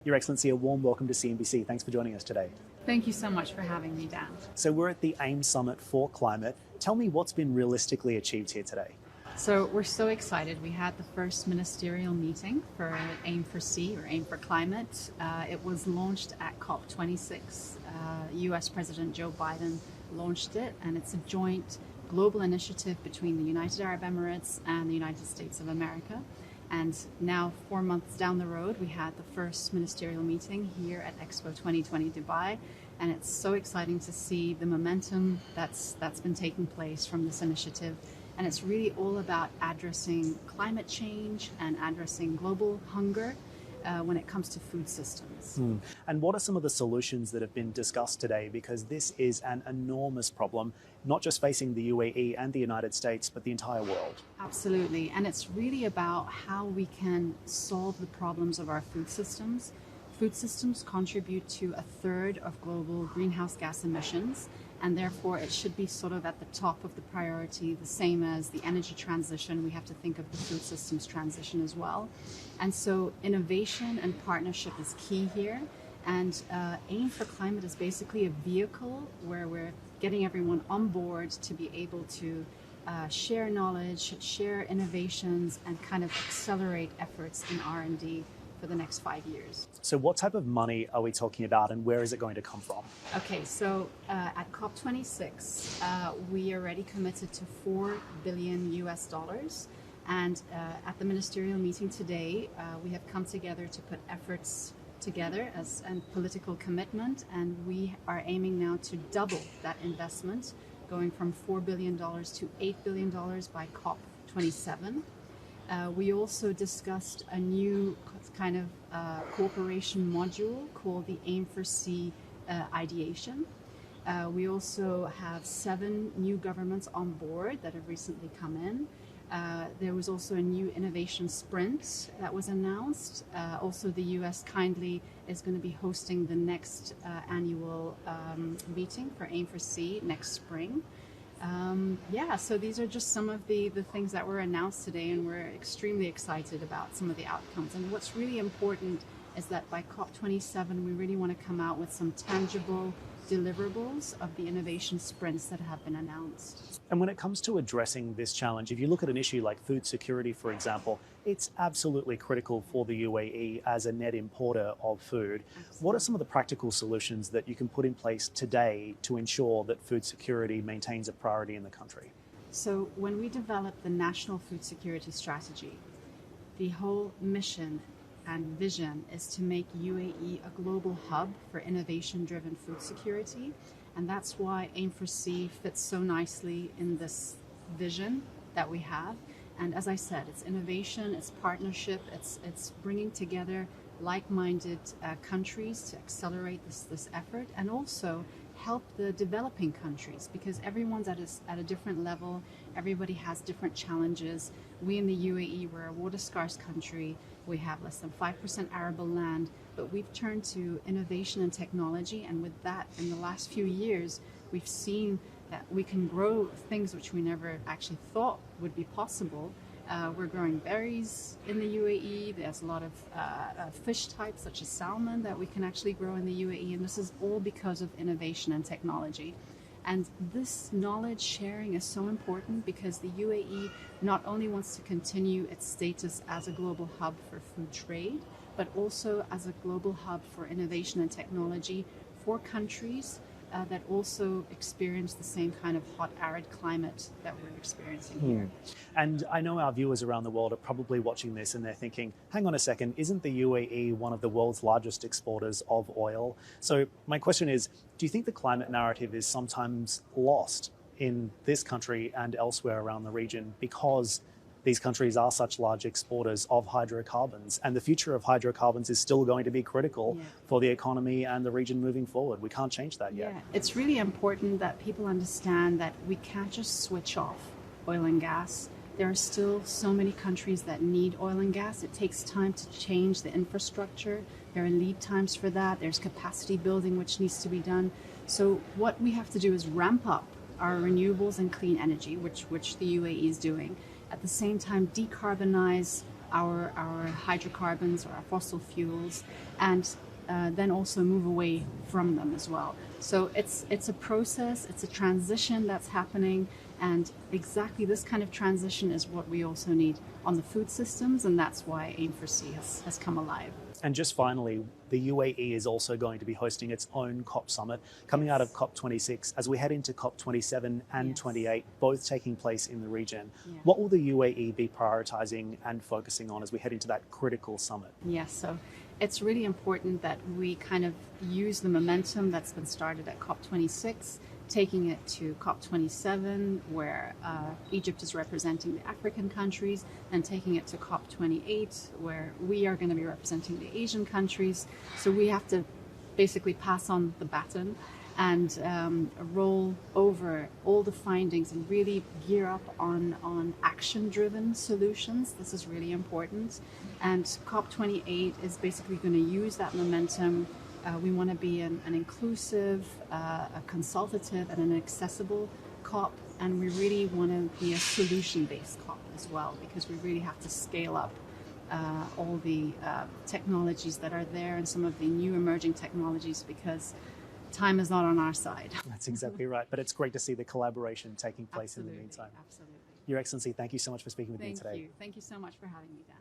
Your Excellency, a warm welcome to CNBC. Thanks for joining us today. Thank you so much for having me, Dan. So we're at the AIM Summit for Climate. Tell me what's been realistically achieved here today. So we're so excited. We had the first ministerial meeting for AIM for C, or AIM for Climate. It was launched at COP26. US President Joe Biden launched it, and it's a joint global initiative between the United Arab Emirates and the United States of America. And now, 4 months down the road, we had the first ministerial meeting here at Expo 2020 Dubai. And it's so exciting to see the momentum that's been taking place from this initiative. And it's really all about addressing climate change and addressing global hunger when it comes to food systems. And what are some of the solutions that have been discussed today? Because this is an enormous problem, not just facing the UAE and the United States, but the entire world. Absolutely. And it's really about how we can solve the problems of our food systems. Food systems contribute to a third of global greenhouse gas emissions, and therefore it should be sort of at the top of the priority, the same as the energy transition. We have to think of the food systems transition as well. And so innovation and partnership is key here. And AIM for Climate is basically a vehicle where we're getting everyone on board to be able to share knowledge, share innovations, and kind of accelerate efforts in R&D for the next 5 years. So what type of money are we talking about, and where is it going to come from? Okay, so at COP26, we already committed to $4 billion US. And at the ministerial meeting today, we have come together to put efforts together as a political commitment, and we are aiming now to double that investment, going from $4 billion to $8 billion by COP27. We also discussed a new kind of cooperation module called the AIM for C ideation. We also have 7 new governments on board that have recently come in. There was also a new innovation sprint that was announced. Also, the US kindly is going to be hosting the next annual meeting for AIM for C next spring. So these are just some of the things that were announced today, and we're extremely excited about some of the outcomes. And what's really important is that by COP27, we really want to come out with some tangible deliverables of the innovation sprints that have been announced. And when it comes to addressing this challenge, if you look at an issue like food security, for example, it's absolutely critical for the UAE as a net importer of food. Absolutely. What are some of the practical solutions that you can put in place today to ensure that food security maintains a priority in the country? So when we developed the National Food Security Strategy, the whole mission and vision is to make UAE a global hub for innovation-driven food security. And that's why AIM for C fits so nicely in this vision that we have. And as I said, it's innovation, it's partnership, it's bringing together like-minded countries to accelerate this effort, and also help the developing countries, because everyone's at a different level. Everybody has different challenges. We in the UAE, we're a water-scarce country. We have less than 5% arable land, but we've turned to innovation and technology. And with that, in the last few years, we've seen that we can grow things which we never actually thought would be possible. We're growing berries in the UAE. There's a lot of fish types such as salmon that we can actually grow in the UAE, and this is all because of innovation and technology. And this knowledge sharing is so important because the UAE not only wants to continue its status as a global hub for food trade, but also as a global hub for innovation and technology for countries that also experience the same kind of hot, arid climate that we're experiencing here. And I know our viewers around the world are probably watching this and they're thinking, hang on a second, isn't the UAE one of the world's largest exporters of oil? So my question is, do you think the climate narrative is sometimes lost in this country and elsewhere around the region because these countries are such large exporters of hydrocarbons, and the future of hydrocarbons is still going to be critical for the economy and the region moving forward? We can't change that yet. Yeah, it's really important that people understand that we can't just switch off oil and gas. There are still so many countries that need oil and gas. It takes time to change the infrastructure. There are lead times for that. There's capacity building which needs to be done. So what we have to do is ramp up our renewables and clean energy, which the UAE is doing. At the same time, decarbonize our hydrocarbons or our fossil fuels, and then also move away from them as well. So it's a process, it's a transition that's happening, and exactly this kind of transition is what we also need on the food systems, and that's why Aim4C has come alive. And just finally, the UAE is also going to be hosting its own COP summit coming out of COP26 as we head into COP27 and 28, both taking place in the region. What will the UAE be prioritizing and focusing on as we head into that critical summit? Yes, so it's really important that we kind of use the momentum that's been started at COP26, taking it to COP27, where Egypt is representing the African countries, and taking it to COP28, where we are going to be representing the Asian countries. So we have to basically pass on the baton and roll over all the findings and really gear up on action-driven solutions. This is really important. And COP28 is basically going to use that momentum. We want to be an inclusive, a consultative, and an accessible COP, and we really want to be a solution-based COP as well, because we really have to scale up all the technologies that are there and some of the new emerging technologies, because time is not on our side. That's exactly right. But it's great to see the collaboration taking place in the meantime. Absolutely. Your Excellency, thank you so much for speaking with me today. Thank you. Thank you so much for having me, Dan.